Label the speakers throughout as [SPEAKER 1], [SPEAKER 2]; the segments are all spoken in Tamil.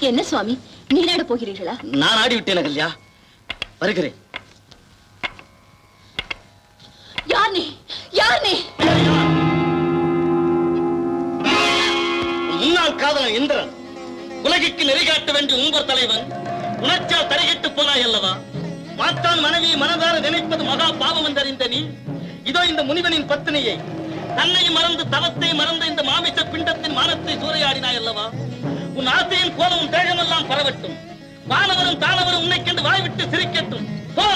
[SPEAKER 1] என்ன சுவாமி, நீராட போகிறீர்களா?
[SPEAKER 2] நான் ஆடிவிட்டேன் அகல்யா, வருகிறேன்.
[SPEAKER 1] யார் நீ? யார் நீ?
[SPEAKER 2] முன்னாள் காதலன் இந்திரன், உலகிற்கு நெறிகாட்ட வேண்டிய உங்கள் தலைவன் உணர்ச்சியால் தரையிட்டு போனாய் அல்லவா? மாத்தான் மனைவி மனதார நினைப்பது மகா பாவம் என்றறிந்த நீ, இதோ இந்த முனிவனின் பத்தினியை, தன்னை மறந்து தவத்தை மறந்த இந்த மாமிச பிண்டத்தின் மானத்தை சூறையாடினாய் அல்லவா? உன் ஆசையின் கோலமும் தேகமெல்லாம் பரவட்டும், வானவரும் தானவரும் உன்னை கண்டு வாய்விட்டு சிரிக்கட்டும். போ!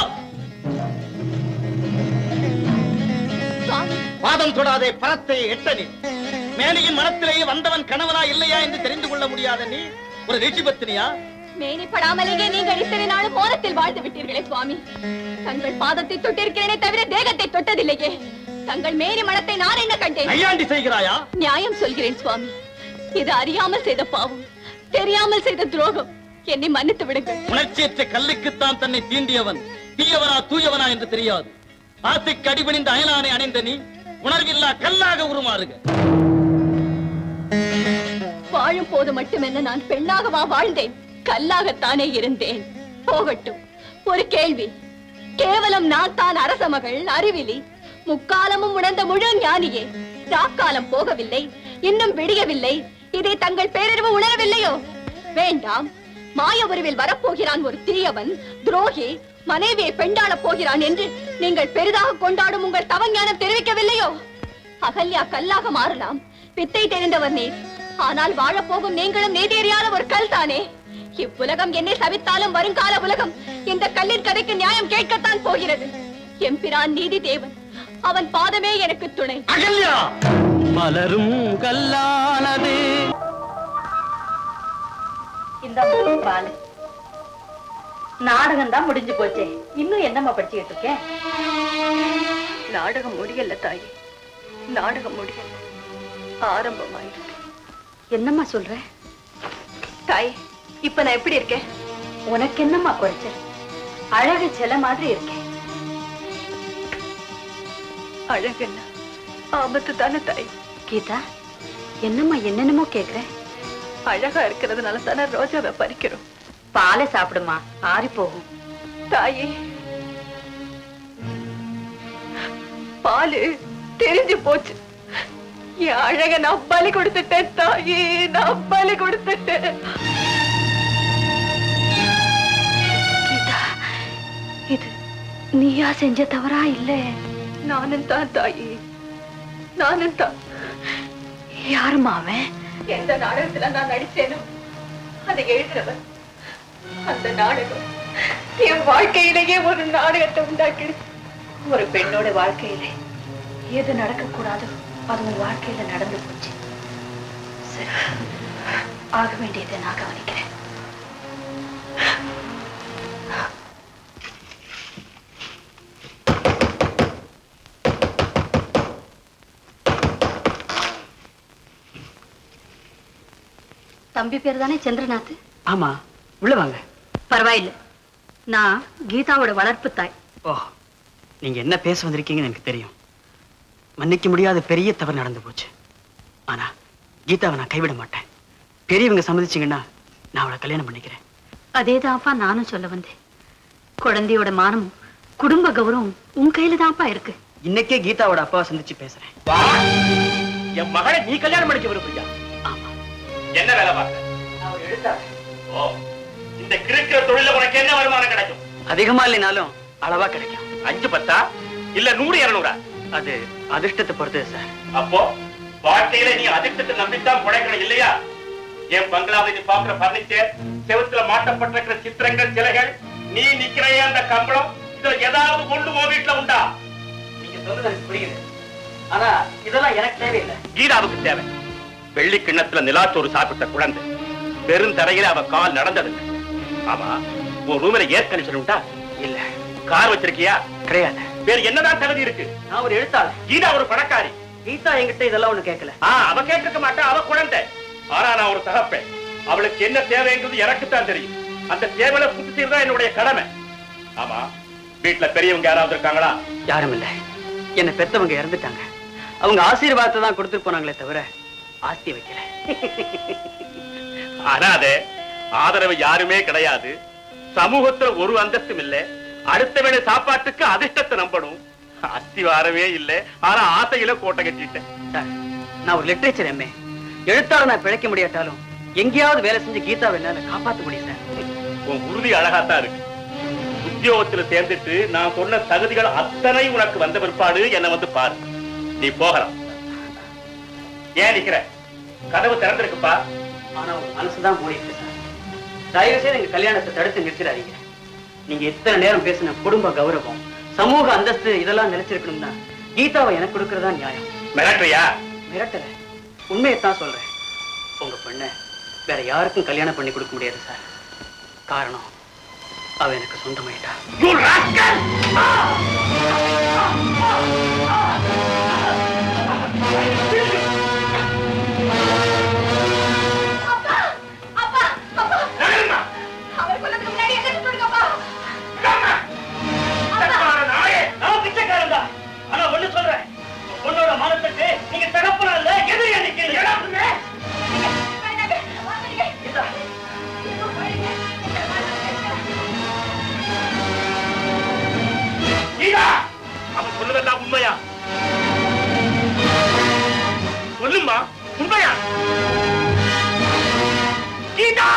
[SPEAKER 2] பாதம் தொடாதே, பரத்தை எட்டனி. மேனியின் மனத்திலேயே வந்தவன் கணவனா இல்லையா என்று தெரிந்து கொள்ள முடியாத நீ ஒரு ரிஷி பத்தினியா?
[SPEAKER 1] மேனிப்படாமலேயே நீங்கள் இத்தனை நாளும் மோனத்தில் வாழ்ந்து விட்டீர்களே சுவாமி. தங்கள் பாதத்தை தொட்டிருக்கிறேனே தவிர தேகத்தை தொட்டதில்லையே. தங்கள் மேனி மனத்தை நான் என்ன கண்டேன்?
[SPEAKER 2] ஐயாண்டி செய்கிறாயா?
[SPEAKER 1] நியாயம் சொல்கிறேன் சுவாமி. இது அறியாமல் செய்த பாவம், தெரியாமல் செய்த துரோகம். என்னை மன்னித்து விடுங்கள்.
[SPEAKER 2] உணர்ச்சியற்ற கல்லுக்குத்தான் தன்னை தீண்டியவன் தீயவனா தூயவனா என்று தெரியாது. ஆசைக்கு அடிபணிந்த அயலானை அணிந்த நீ உணர்வில்லா கல்லாக உருமாறுக.
[SPEAKER 1] வாழும் போது மட்டுமென்ன நான் பெண்ணாகவா வாழ்ந்தேன்? கல்லாகத்தானே இருந்தேன். போகட்டும். ஒரு கேள்வி. கேவலம் நான் தான் அரச மகள், அறிவிலி, முக்காலமும் உணர்ந்த முழு ஞானியே. ராக்காலம் போகவில்லை, இன்னும் விடியவில்லை. இதை தங்கள் பேரறிவு உணரவில்லையோ? வேண்டாம். மாய உருவில் வரப்போகிறான் ஒரு தீயவன், துரோகி, மனைவியை பெண்டாள போகிறான் என்று நீங்கள் பெரிதாக கொண்டாடும் உங்கள் தவஞானம் தெரிவிக்கவில்லையோ? அகல்யா கல்லாக மாறலாம், வித்தை தெரிந்தவர் நீர். ஆனால் வாழப்போகும் நீங்களும் நீதேறியாத ஒரு கல் தானே. இவ்வுலகம் என்னை சவித்தாலும் வருங்கால உலகம் இந்த கல்லின் கதைக்கு நியாயம் கேட்கத்தான் போகிறது. எம்பிரான் நீதி தேவன், அவன் பாதமே எனக்கு துணை.
[SPEAKER 2] அகல்யா மலரும் கல்லானது.
[SPEAKER 3] இந்த பாலு நாடகம் தான் முடிஞ்சு போச்சே, இன்னும் என்னம்மா படிச்சுக்கிட்டு இருக்கேன்?
[SPEAKER 1] நாடகம் முடியல தாயே, நாடகம் முடியல, ஆரம்பமாயிருக்கு.
[SPEAKER 3] என்னம்மா சொல்ற
[SPEAKER 1] தாயே? இப்ப நான் எப்படி இருக்கேன்?
[SPEAKER 3] உனக்கு என்னம்மா குறைச்சல்? அழகு செல மாதிரி இருக்கேன்.
[SPEAKER 1] அழகுன்னா ஆபத்து தானே தாய்.
[SPEAKER 3] கீதா, என்னம்மா என்னென்னமோ கேக்குற?
[SPEAKER 1] அழகா இருக்கிறதுனால தானே ரோஜாவை பறிக்கிறோம்.
[SPEAKER 3] பாலை சாப்பிடுமா, ஆறி போகும்.
[SPEAKER 1] தாயே, பாலு தெரிஞ்சு போச்சு. என் அழக நான் பலி கொடுத்துட்டேன் தாயே, நான் பலி கொடுத்துட்டேன்.
[SPEAKER 3] கீதா, இது நீயா செஞ்ச தவறா இல்ல?
[SPEAKER 1] நானும் தான் தாயே, நானும் தான்.
[SPEAKER 3] யாருமா அவன்?
[SPEAKER 1] எந்த நாடகத்துல நான் நடிச்சேனோ அதை எழுதுறவன். அந்த நாடகம் என் வாழ்க்கையிலேயே ஒரு நாடகத்தை உண்டாக்கிடுச்சு.
[SPEAKER 3] ஒரு பெண்ணோட வாழ்க்கையில எது நடக்க கூடாதோ அது உன் வாழ்க்கையில நடந்து போச்சு. சரி, ஆக வேண்டியதை நான் கவனிக்கிறேன். தம்பி பேர் தானே சந்திரநாத்?
[SPEAKER 4] ஆமா, உள்ள வாங்க.
[SPEAKER 3] பரவாயில்லை, நான் கீதாவோட வளர்ப்பு தாய்.
[SPEAKER 4] ஓ, நீங்க என்ன பேச வந்திருக்கீங்கன்னு எனக்கு தெரியும். மன்னிக்க முடியாத பெரிய தவறு நடந்து போச்சு. ஆனா கீதாவை நான் கைவிட மாட்டேன். பெரியவங்க சம்மதிச்சீங்கன்னா நான் அவளை கல்யாணம் பண்ணிக்கிறேன்.
[SPEAKER 3] அதேதான்ப்பா நானும் சொல்ல வந்தேன். குழந்தையோட மானமும் குடும்ப கௌரவம் உன் கையில தான்ப்பா இருக்கு.
[SPEAKER 4] இன்னைக்கே கீதாவோட அப்பாவை சந்திச்சு பேசுறேன்.
[SPEAKER 2] என் மகளை நீ கல்யாணம் பண்ணிக்க விரும்புறியா?
[SPEAKER 4] ஆமா.
[SPEAKER 2] என்ன வேலை பார்க்க?
[SPEAKER 4] நான் எழுத்தாளர்.
[SPEAKER 2] ஓ, இந்த கிறுக்கிற தொழில உனக்கு என்ன வருமானம் கிடைக்கும்?
[SPEAKER 4] அதிகமா இல்லைனாலும் அளவா கிடைக்கும்.
[SPEAKER 2] 5-10 இல்ல 100-200?
[SPEAKER 4] அது அதிர்ஷ்டத்தை பொறுத்தது சார்.
[SPEAKER 2] அப்போ வாழ்க்கையில நீ அதிர்ஷ்டத்தை நம்பித்தான் பிழைக்கணும் இல்லையா? என் பங்களாவை நீ பாக்குற பர்னிச்சர், செவுத்துல மாட்டப்பட்டிருக்கிற சித்திரங்கள், சிலைகள், நீ நிக்கிற அந்த கம்பளம், இதுல ஏதாவது கொண்டு உன் வீட்டுல உண்டா?
[SPEAKER 4] நீங்க சொல்றது எனக்கு புரியுது. ஆனா இதெல்லாம் எனக்கு தேவையில்லை.
[SPEAKER 2] கீதாவுக்கு தேவை. வெள்ளி கிண்ணத்துல நிலாச்சோறு சாப்பிட்ட குழந்தை, பெருந்தரையில அவ கால் நடந்தது. ஆமா, உன் ரூமில ஏர் கண்டிஷன் உண்டா?
[SPEAKER 4] இல்ல.
[SPEAKER 2] கார் வச்சிருக்கியா?
[SPEAKER 4] கிடையாது.
[SPEAKER 2] வேற என்னதான் தகுதி இருக்கு?
[SPEAKER 4] நான் ஒரு எழுத்தாளர்.
[SPEAKER 2] கீதா ஒரு பணக்காரி.
[SPEAKER 4] கீதா என்கிட்ட இதெல்லாம் ஒண்ணு கேட்கல.
[SPEAKER 2] அவ கேட்க மாட்டா, அவ குழந்தை. ஆனா நான் ஒரு தகப்பேன். அவளுக்கு என்ன தேவைங்கிறது எனக்குத்தான் தெரியும். அந்த தேவையை பூர்த்தி செய்யறதா என்னுடைய கடமை. ஆமா, வீட்டுல பெரியவங்க யாராவது இருக்காங்களா?
[SPEAKER 4] யாரும் இல்ல. என்ன பெத்தவங்க இறந்துட்டாங்க. அவங்க ஆசீர்வாதத்தை தான் கொடுத்துட்டு போனாங்களே தவிர ஆஸ்தி வைக்கல.
[SPEAKER 2] அனாதே,
[SPEAKER 5] ஆதரவு யாருமே கிடையாது. சமூகத்துல ஒரு அந்தஸ்தும் இல்ல. அடுத்த வேளை சாப்பாட்டுக்கு அதிர்ஷ்டத்தை நம்பணும். அஸ்திவாரமே இல்ல. ஆனா ஆசையில கோட்டை கட்டிட்டேன்.
[SPEAKER 4] நான் ஒரு லிட்ரேச்சர் எம்ஏ. எழுத்தாளர் நான் பிழைக்க முடியாட்டாலும் எங்கேயாவது வேலை செஞ்சு கீதாவை என்னால காப்பாற்ற முடியும் சார்.
[SPEAKER 5] உன் உறுதி அழகாத்தான் இருக்கு. உத்தியோகத்துல சேர்ந்துட்டு நான் சொன்ன தகுதிகள் அத்தனை உனக்கு வந்த பிற்பாடு என்ன வந்து பாரு. நீ போகலாம். ஏன் நிக்கிற? கதவு திறந்திருக்குப்பா.
[SPEAKER 4] ஆனா உங்க மனசுதான் மூடிட்டு சார். தயவு செய்து எங்க கல்யாணத்தை தடுத்து நிறுத்திடாதீங்க. நீங்க எத்தனை நேரம் பேசின குடும்ப கௌரவம், சமூக அந்தஸ்து இதெல்லாம் நிலைச்சிருக்கணும்னா கீதாவை எனக்கு கொடுக்கறதா நியாயம்.
[SPEAKER 5] மிரட்டுறியா?
[SPEAKER 4] மிரட்டல, உண்மையைத்தான் சொல்றேன். உங்க பொண்ண வேற யாருக்கும் கல்யாணம் பண்ணி கொடுக்க முடியாது சார். காரணம் அவ எனக்கு சொந்தமாயிட்டா.
[SPEAKER 5] அவன் சொல்லுவதெல்லாம் உண்மையா? சொல்லுமா, உண்மையா? கீதா!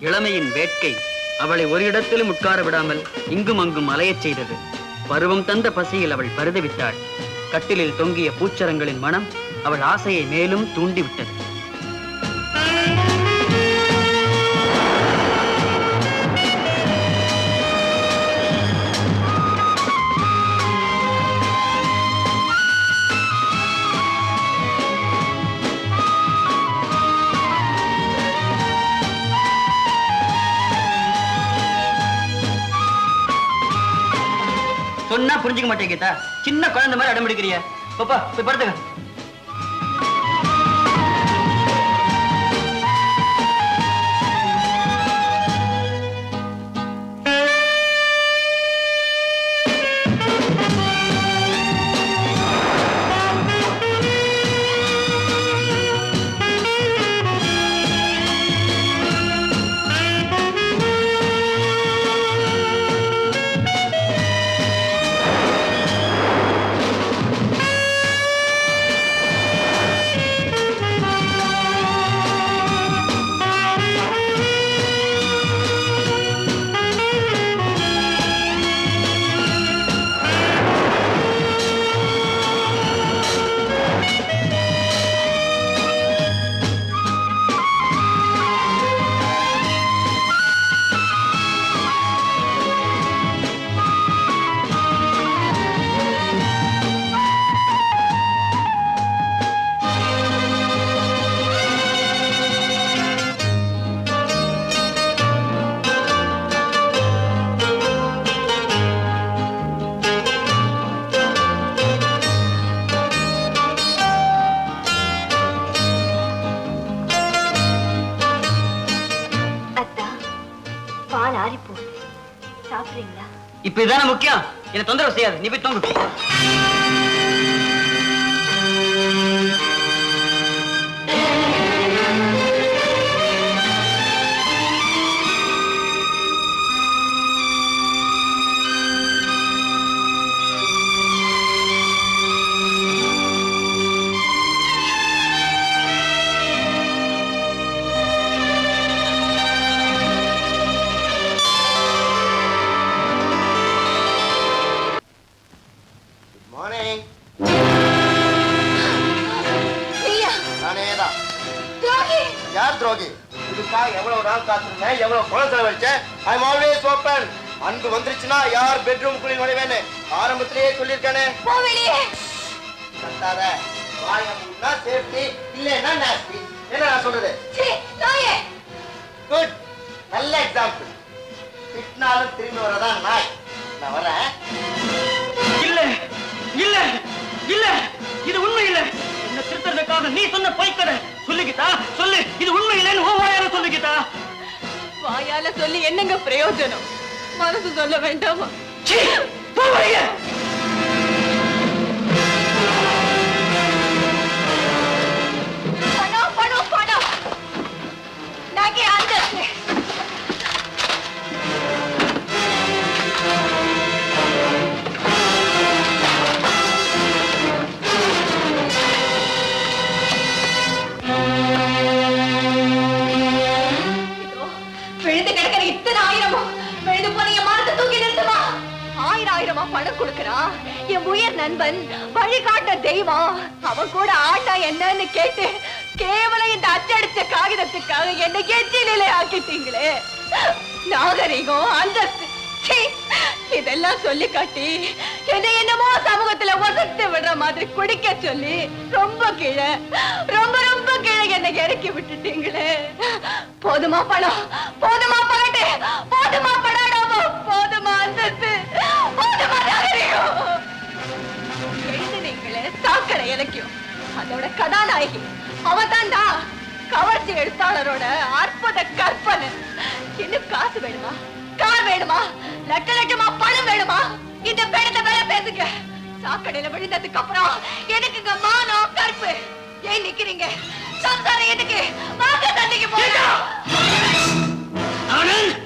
[SPEAKER 4] இளமையின் வேட்கை அவளை ஒரு இடத்திலும் உட்கார விடாமல் இங்கும் அங்கும் அலையச் செய்தது. பருவம் தந்த பசியில் அவள் பரிதவித்தாள். கட்டிலில் தொங்கிய பூச்சரங்களின் மனம் அவள் ஆசையை மேலும் தூண்டிவிட்டது. சொன்னா புரிஞ்சுக்க மாட்டேன் கீதா. சின்ன குழந்தை மாதிரி அடம்பிடிக்கிறிய. பாப்பா போய் படுத்துக்க. இப்ப இதான முக்கியம். என்ன தொந்தரவு செய்யாது. நீ போய் தூங்கு.
[SPEAKER 6] அன்பு வந்துருச்சுன்னா யார் பெட்ரூம் குள்ளி நுழைவேன்னு ஆரம்பத்திலேயே சொல்லிருக்கானே.
[SPEAKER 1] போ வெளியே.
[SPEAKER 6] கத்தாத. வாய மூடினா சேஃப்டி, இல்லைன்னா நாஸ்டி. என்ன நான் சொல்றது?
[SPEAKER 1] சீ, நாயே.
[SPEAKER 6] குட், நல்ல எக்ஸாம்பிள். திட்டினாலும் திரும்பி வரதான் நாய். நான் வரேன்.
[SPEAKER 4] இல்ல இல்ல இல்ல, இது உண்மை இல்ல. என்ன திருத்தறதுக்காக நீ சொன்ன பொய்க்கதை சொல்லிக்கிட்டா சொல்லு. இது உண்மை இல்லைன்னு வாயால சொல்லிக்கிட்டா.
[SPEAKER 1] வாயால சொல்லி என்னங்க பிரயோஜனம்? மனசு சொல்ல வேண்டாமா?
[SPEAKER 4] சீ, போ வெளியே.
[SPEAKER 1] பணம் பணம் பணம், நகை அந்தஸ்து. விழுந்து கிடக்கிற இத்தனை ஆயிரமும் விழுந்து போன என் மனத்தை தூக்கி நிறுத்துமா? ஆயிரமா பணம் கொடுக்கறான் என் உயர் நண்பன், வழிகாட்ட தெய்வம். அவன் கூட ஆட்டா என்னன்னு கேட்டு கேவலம் இந்த அச்சடிச்ச காகிதத்துக்காக என்ன எச்சிலே ஆக்கிட்டீங்களே. நாகரிகம், அந்தஸ்து, சீ, இதெல்லாம் சொல்லி காட்டி என்ன என்னமோ சமூகத்துல ஒசத்து விடுற மாதிரி குடிக்க சொல்லி ரொம்ப கீழே, ரொம்ப ரொம்ப கீழே என்ன இறக்கி விட்டுட்டீங்களே. போதுமா பணம், போதுமா பகட்டு, போதுமா படாடாமோ, போதுமா அந்தஸ்து, போதுமா நாகரிகம். எழுதுனீங்களே சாக்கடை இலக்கியம், அதோட கதாநாயகி அவதான்டா. கவர்ச்சி எழுத்தாளரோட அற்புத கற்பனை. இன்னும் காசு வேணுமா, கார் வேணுமா, லட்ச லட்சமா பணம் வேணுமா? இந்த பெணத்தை வேற பேசுங்க. சாக்கடையில விழுந்ததுக்கு அப்புறம் எதுக்குங்க மானம் கற்பு? ஏன் நிக்கிறீங்க? சம்சாரம் எதுக்கு? வாங்க தண்ணிக்கு போங்க.
[SPEAKER 4] ஆனந்த்,